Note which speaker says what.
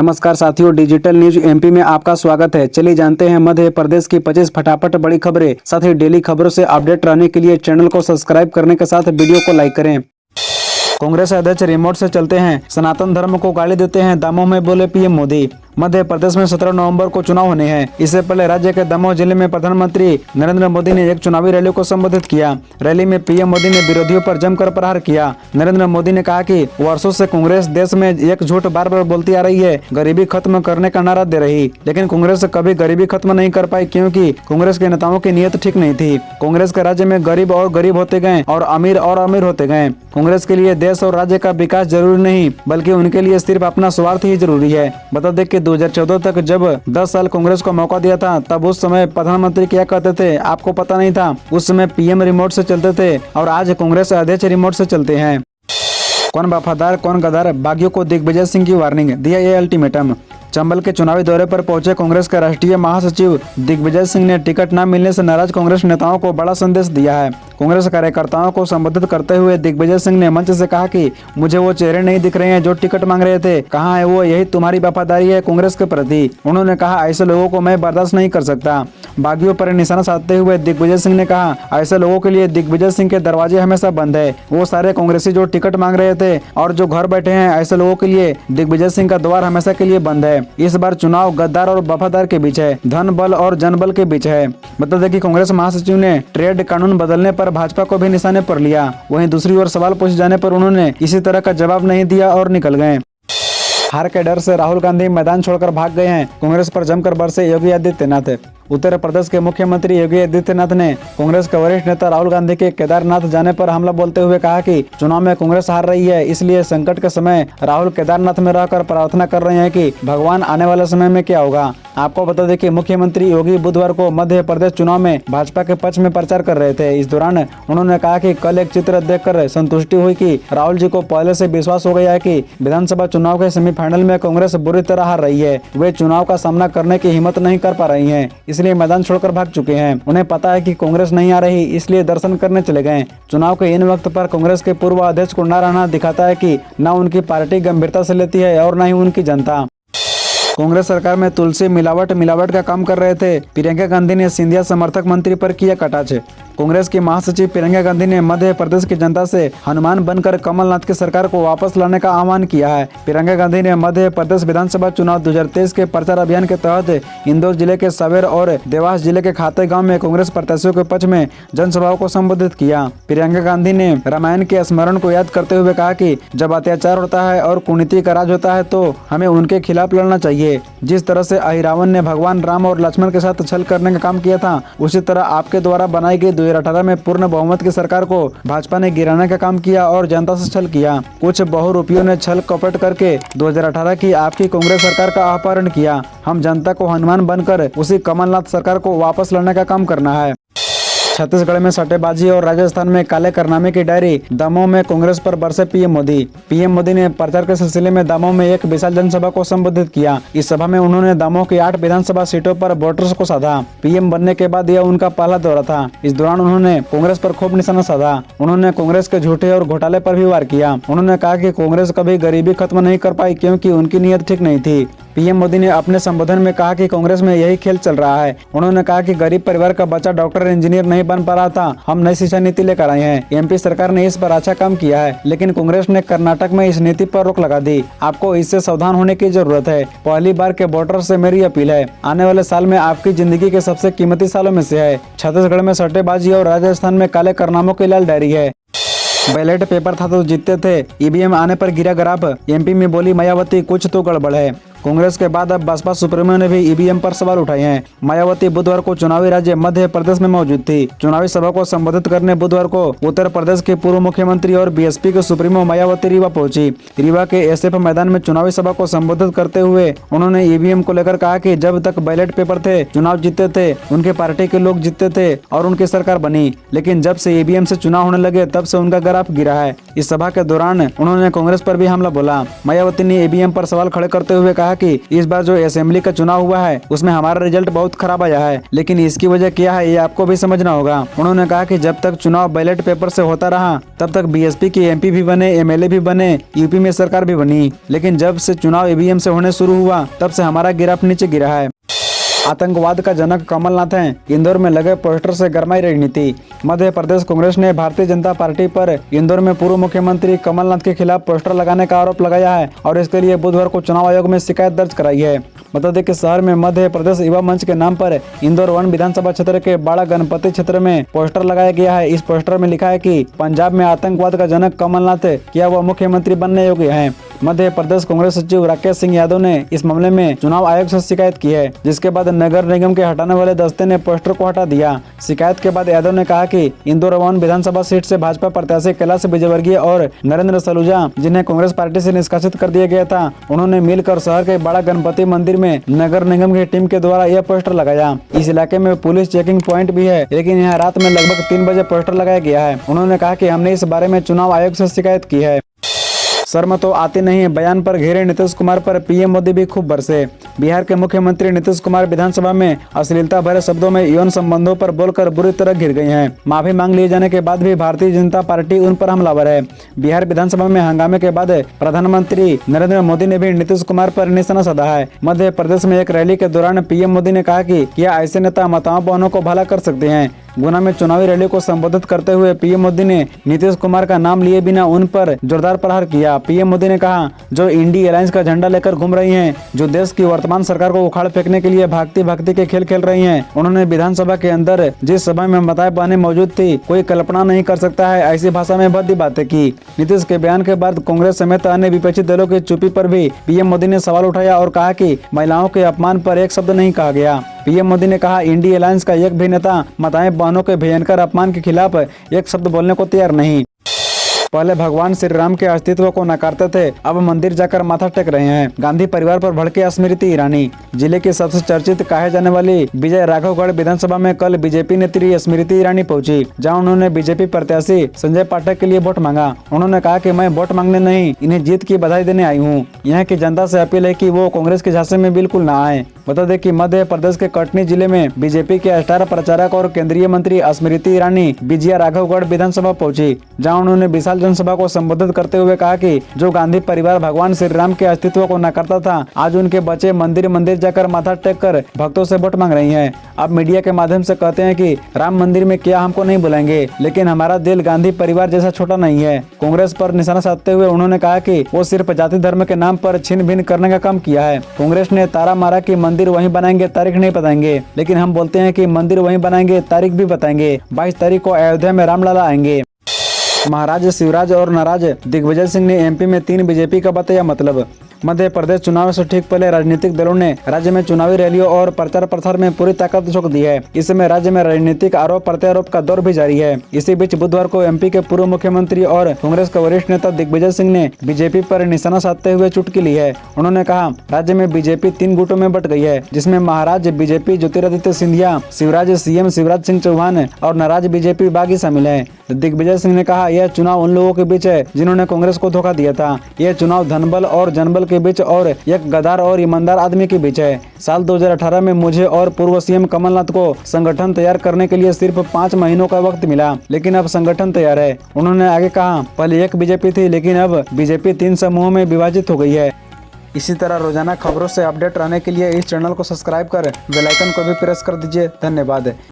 Speaker 1: नमस्कार साथियों, digital news MP में आपका स्वागत है। चलिए जानते हैं मध्य प्रदेश की 25 फटाफट बड़ी खबरें। साथ ही डेली खबरों से अपडेट रहने के लिए चैनल को सब्सक्राइब करने के साथ वीडियो को लाइक करें। कांग्रेस अध्यक्ष रिमोट से चलते हैं, सनातन धर्म को गाली देते हैं, दमोह में बोले पीएम मोदी। मध्य प्रदेश में 17 नवंबर को चुनाव होने हैं। इससे पहले राज्य के दमोह जिले में प्रधानमंत्री नरेंद्र मोदी ने एक चुनावी रैली को संबोधित किया। रैली में पीएम मोदी ने विरोधियों पर जमकर प्रहार किया। नरेंद्र मोदी ने कहा कि वर्षों से कांग्रेस देश में एक झूठ बार बार बोलती आ रही है, गरीबी खत्म करने का नारा दे रही, लेकिन कांग्रेस कभी गरीबी खत्म नहीं कर पाई क्योंकि कांग्रेस के नेताओं की नीयत ठीक नहीं थी। कांग्रेस के राज्य में गरीब और गरीब होते गए और अमीर होते गए। कांग्रेस के लिए देश और राज्य का विकास जरूरी नहीं, बल्कि उनके लिए सिर्फ अपना स्वार्थ ही जरूरी है। बता दें कि 2014 तक जब 10 साल कांग्रेस को मौका दिया था, तब उस समय प्रधानमंत्री क्या कहते थे आपको पता नहीं था। उस समय पीएम रिमोट से चलते थे और आज कांग्रेस अध्यक्ष रिमोट से चलते हैं। कौन वफादार कौन गद्दार, बागियों को दिग्विजय सिंह की वार्निंग, दिया ये अल्टीमेटम। चंबल के चुनावी दौरे पर पहुंचे कांग्रेस के राष्ट्रीय महासचिव दिग्विजय सिंह ने टिकट न मिलने से नाराज कांग्रेस नेताओं को बड़ा संदेश दिया है। कांग्रेस कार्यकर्ताओं को संबोधित करते हुए दिग्विजय सिंह ने मंच से कहा कि मुझे वो चेहरे नहीं दिख रहे हैं जो टिकट मांग रहे थे, कहाँ है वो, यही तुम्हारी वफादारी है कांग्रेस के प्रति। उन्होंने कहा ऐसे लोगों को मैं बर्दाश्त नहीं कर सकता। बागियों पर निशाना साधते हुए दिग्विजय सिंह ने कहा ऐसे लोगों के लिए दिग्विजय सिंह के दरवाजे हमेशा बंद है। वो सारे कांग्रेसी जो टिकट मांग रहे थे और जो घर बैठे हैं, ऐसे लोगों के लिए दिग्विजय सिंह का द्वार हमेशा के लिए बंद है। इस बार चुनाव गद्दार और वफादार के बीच है, धन बल और जनबल के बीच है। बता दें कि कांग्रेस महासचिव ने ट्रेड कानून बदलने पर भाजपा को भी निशाने पर लिया। वहीं दूसरी ओर सवाल पूछे जाने पर उन्होंने किसी तरह का जवाब नहीं दिया और निकल गए। हार के डर से राहुल गांधी मैदान छोड़कर भाग गए हैं, कांग्रेस पर जमकर बरसे योगी आदित्यनाथ। उत्तर प्रदेश के मुख्यमंत्री योगी आदित्यनाथ ने कांग्रेस के वरिष्ठ नेता राहुल गांधी के केदारनाथ जाने पर हमला बोलते हुए कहा कि चुनाव में कांग्रेस हार रही है, इसलिए संकट के समय राहुल केदारनाथ में रहकर प्रार्थना कर रहे हैं कि भगवान आने वाले समय में क्या होगा। आपको बता दें कि मुख्यमंत्री योगी बुधवार को मध्य प्रदेश चुनाव में भाजपा के पक्ष में प्रचार कर रहे थे। इस दौरान उन्होंने कहा कि कल एक चित्र देखकर संतुष्टि हुई कि राहुल जी को पहले से विश्वास हो गया है कि विधानसभा चुनाव के सेमीफाइनल में कांग्रेस बुरी तरह हार रही है। वे चुनाव का सामना करने की हिम्मत नहीं कर पा रही है, इसलिए मैदान छोड़कर भाग चुके हैं। उन्हें पता है कि कांग्रेस नहीं आ रही, इसलिए दर्शन करने चले गए। चुनाव के इन वक्त पर कांग्रेस के पूर्व अध्यक्ष को न रहना दिखाता है कि न उनकी पार्टी गंभीरता से लेती है और न ही उनकी जनता। कांग्रेस सरकार में तुलसी मिलावट का काम कर रहे थे, प्रियंका गांधी ने सिंधिया समर्थक मंत्री पर किया कटाक्ष। कांग्रेस की महासचिव प्रियंका गांधी ने मध्य प्रदेश की जनता से हनुमान बनकर कमलनाथ की सरकार को वापस लाने का आह्वान किया है। प्रियंका गांधी ने मध्य प्रदेश विधानसभा चुनाव 2023 के प्रचार अभियान के तहत इंदौर जिले के सवेर और देवास जिले के खाते गाँव में कांग्रेस प्रत्याशियों के पक्ष में जनसभाओं को संबोधित किया। प्रियंका गांधी ने रामायण के स्मरण को याद करते हुए कहा कि जब अत्याचार होता है और कुनीति का राज होता है तो हमें उनके खिलाफ लड़ना चाहिए। जिस तरह से अहिरावण ने भगवान राम और लक्ष्मण के साथ छल करने का काम किया था, उसी तरह आपके द्वारा बनाई गई 2018 में पूर्ण बहुमत की सरकार को भाजपा ने गिराने का काम किया और जनता से छल किया। कुछ बहुरूपियों ने छल कपट करके 2018 की आपकी कांग्रेस सरकार का अपहरण किया। हम जनता को हनुमान बनकर उसी कमलनाथ सरकार को वापस लाने का काम करना है। छत्तीसगढ़ में सट्टेबाजी और राजस्थान में काले कारनामे की डायरी, दमोह में कांग्रेस पर बरसे पीएम मोदी। पीएम मोदी ने प्रचार के सिलसिले में दमोह में एक विशाल जनसभा को संबोधित किया। इस सभा में उन्होंने दमोह की 8 विधानसभा सीटों पर वोटर्स को साधा। पीएम बनने के बाद यह उनका पहला दौरा था। इस दौरान उन्होंने कांग्रेस पर खूब निशाना साधा। उन्होंने कांग्रेस के झूठे और घोटाले पर भी वार किया। उन्होंने कहा कि कांग्रेस कभी गरीबी खत्म नहीं कर पाई क्योंकि उनकी नीयत ठीक नहीं थी। पीएम मोदी ने अपने संबोधन में कहा कि कांग्रेस में यही खेल चल रहा है। उन्होंने कहा कि गरीब परिवार का बच्चा डॉक्टर इंजीनियर नहीं बन पा रहा था, हम नई शिक्षा नीति लेकर आए हैं। एमपी सरकार ने इस पर अच्छा काम किया है, लेकिन कांग्रेस ने कर्नाटक में इस नीति पर रोक लगा दी। आपको इससे सावधान होने की जरूरत है। पहली बार के वोटर से मेरी अपील है, आने वाले साल में आपकी जिंदगी के सबसे कीमती सालों में से है। छत्तीसगढ़ में सट्टेबाजी और राजस्थान में काले कारनामों की लाल डायरी है। बैलेट पेपर था तो जीतते थे, ईवीएम आने पर गिरा ग्राफ। एमपी में बोली मायावती कुछ तो गड़बड़ है। कांग्रेस के बाद अब बसपा सुप्रीमो ने भी ईवीएम पर सवाल उठाए हैं। मायावती बुधवार को चुनावी राज्य मध्य प्रदेश में मौजूद थी। चुनावी सभा को संबोधित करने बुधवार को उत्तर प्रदेश के पूर्व मुख्यमंत्री और बीएसपी के सुप्रीमो मायावती रीवा पहुंची। रीवा के एसएफ मैदान में चुनावी सभा को संबोधित करते हुए उन्होंने ईवीएम को लेकर कहा कि जब तक बैलेट पेपर थे, चुनाव जीतते थे, उनके पार्टी के लोग जीतते थे और उनकी सरकार बनी, लेकिन जब से ईवीएम से चुनाव होने लगे तब से उनका ग्राफ गिरा है। इस सभा के दौरान उन्होंने कांग्रेस पर भी हमला बोला। मायावती ने ईवीएम पर सवाल खड़े करते हुए कहा कहा कि इस बार जो असेंबली का चुनाव हुआ है उसमें हमारा रिजल्ट बहुत खराब आया है, लेकिन इसकी वजह क्या है ये आपको भी समझना होगा। उन्होंने कहा कि जब तक चुनाव बैलेट पेपर से होता रहा तब तक बीएसपी के एमपी भी बने, एमएलए भी बने, यूपी में सरकार भी बनी, लेकिन जब से चुनाव ईवीएम से होने शुरू हुआ तब से हमारा गिराफ नीचे गिरा है। आतंकवाद का जनक कमलनाथ हैं, इंदौर में लगे पोस्टर से गरमाई राजनीति। मध्य प्रदेश कांग्रेस ने भारतीय जनता पार्टी पर इंदौर में पूर्व मुख्यमंत्री कमलनाथ के खिलाफ पोस्टर लगाने का आरोप लगाया है और इसके लिए बुधवार को चुनाव आयोग में शिकायत दर्ज कराई है। बता दें कि शहर में मध्य प्रदेश युवा मंच के नाम पर इंदौर 1 विधानसभा क्षेत्र के बाड़ा गणपति क्षेत्र में पोस्टर लगाया गया है। इस पोस्टर में लिखा है कि पंजाब में आतंकवाद का जनक कमलनाथ क्या वह मुख्यमंत्री बनने योग्य हैं। मध्य प्रदेश कांग्रेस सचिव राकेश सिंह यादव ने इस मामले में चुनाव आयोग से शिकायत की है, जिसके बाद नगर निगम के हटाने वाले दस्ते ने पोस्टर को हटा दिया। शिकायत के बाद यादव ने कहा कि इंदौर 1 विधानसभा सीट से भाजपा प्रत्याशी कैलाश विजयवर्गीय और नरेंद्र सलूजा, जिन्हें कांग्रेस पार्टी से निष्कासित कर दिया गया था, उन्होंने मिलकर शहर के बड़ा गणपति मंदिर में नगर निगम की टीम के द्वारा यह पोस्टर लगाया। इस इलाके में पुलिस चेकिंग पॉइंट भी है, लेकिन यहाँ रात में लगभग 3 बजे पोस्टर लगाया गया है। उन्होंने कहा कि हमने इस बारे में चुनाव आयोग से शिकायत की है। शर्म तो आती नहीं, बयान पर घेरे नीतीश कुमार पर पीएम मोदी भी खूब बरसे। बिहार के मुख्यमंत्री नीतीश कुमार विधानसभा में अश्लीलता भरे शब्दों में यौन संबंधों पर बोलकर बुरी तरह घिर गए हैं। माफी मांग लिए जाने के बाद भी भारतीय जनता पार्टी उन पर हमलावर है। बिहार विधानसभा में हंगामे के बाद प्रधानमंत्री नरेंद्र मोदी ने भी नीतीश कुमार पर निशाना साधा है। मध्य प्रदेश में एक रैली के दौरान पीएम मोदी ने कहा कि क्या ऐसे नेता माताओं बहनों को भला कर सकते हैं। गुना में चुनावी रैली को संबोधित करते हुए पीएम मोदी ने नीतीश कुमार का नाम लिए बिना उन पर जोरदार प्रहार किया। पीएम मोदी ने कहा, जो इंडी अलायंस का झंडा लेकर घूम रही हैं, जो देश की वर्तमान सरकार को उखाड़ फेंकने के लिए भागती के खेल खेल रही हैं, उन्होंने विधानसभा के अंदर जिस सभा में माताएं बहनें मौजूद थी, कोई कल्पना नहीं कर सकता है ऐसी भाषा में भद्दी बातें की। नीतीश के बयान के बाद कांग्रेस समेत अन्य विपक्षी दलों की चुप्पी पर भी पीएम मोदी ने सवाल उठाया और कहा कि महिलाओं के अपमान पर एक शब्द नहीं कहा गया। पीएम मोदी ने कहा, इंडी अलायंस का एक भी नेता माताएं बहनों के भयंकर अपमान के खिलाफ एक शब्द बोलने को तैयार नहीं। पहले भगवान श्री राम के अस्तित्व को नकारते थे, अब मंदिर जाकर माथा टेक रहे हैं। गांधी परिवार पर भड़के स्मृति ईरानी। जिले की सबसे चर्चित कहे जाने वाली विजय राघवगढ़ विधानसभा में कल बीजेपी नेत्री स्मृति ईरानी पहुंची, जहां उन्होंने बीजेपी प्रत्याशी संजय पाठक के लिए वोट मांगा। उन्होंने कहा कि मैं वोट मांगने नहीं, इन्हें जीत की बधाई देने आई हूँ। यहाँ की जनता से अपील है कि वो कांग्रेस के झांसे में बिल्कुल न आए। बता दें कि मध्य प्रदेश के कटनी जिले में बीजेपी के स्टार प्रचारक और केंद्रीय मंत्री स्मृति ईरानी विजय राघवगढ़ विधानसभा पहुंची, जहां उन्होंने विशाल जनसभा को संबोधित करते हुए कहा कि जो गांधी परिवार भगवान श्री राम के अस्तित्व को नकारता था, आज उनके बच्चे मंदिर जाकर माथा टेक कर भक्तों से वोट मांग रही हैं। अब मीडिया के माध्यम से कहते हैं कि राम मंदिर में क्या हमको नहीं बुलाएंगे, लेकिन हमारा दिल गांधी परिवार जैसा छोटा नहीं है। कांग्रेस पर निशाना साधते हुए उन्होंने कहा कि वो सिर्फ जाति धर्म के नाम पर छीन भिन करने का काम किया है। कांग्रेस ने तारा मारा कि मंदिर वहीं बनाएंगे, तारीख नहीं बताएंगे, लेकिन हम बोलते हैं कि मंदिर वहीं बनाएंगे, तारीख भी बताएंगे। 22 तारीख को अयोध्या में रामलला आएंगे। महाराज शिवराज और नाराज दिग्विजय सिंह ने एमपी में 3 बीजेपी का बताया मतलब। मध्य प्रदेश चुनाव से ठीक पहले राजनीतिक दलों ने राज्य में चुनावी रैलियों और प्रचार प्रसार में पूरी ताकत झोंक दी है। इस समय राज्य में राजनीतिक आरोप प्रत्यारोप का दौर भी जारी है। इसी बीच बुधवार को एमपी के पूर्व मुख्यमंत्री और कांग्रेस के वरिष्ठ नेता दिग्विजय सिंह ने बीजेपी पर निशाना साधते हुए चुटकी ली है। उन्होंने कहा, राज्य में बीजेपी 3 गुटों में बट गई है, जिसमें महाराज बीजेपी ज्योतिरादित्य सिंधिया, शिवराज सीएम शिवराज सिंह चौहान और नाराज बीजेपी बागी शामिल है। दिग्विजय सिंह ने कहा, यह चुनाव उन लोगों के बीच है जिन्होंने कांग्रेस को धोखा दिया था। यह चुनाव धनबल और जनबल के बीच और एक गद्दार और ईमानदार आदमी के बीच है। साल 2018 में मुझे और पूर्व सीएम कमलनाथ को संगठन तैयार करने के लिए सिर्फ 5 महीनों का वक्त मिला, लेकिन अब संगठन तैयार है। उन्होंने आगे कहा, पहले एक बीजेपी थी, लेकिन अब बीजेपी 3 समूहों में विभाजित हो गई है। इसी तरह रोजाना खबरों से अपडेट रहने के लिए इस चैनल को सब्सक्राइब कर बेल आइकन को भी प्रेस कर दीजिए। धन्यवाद।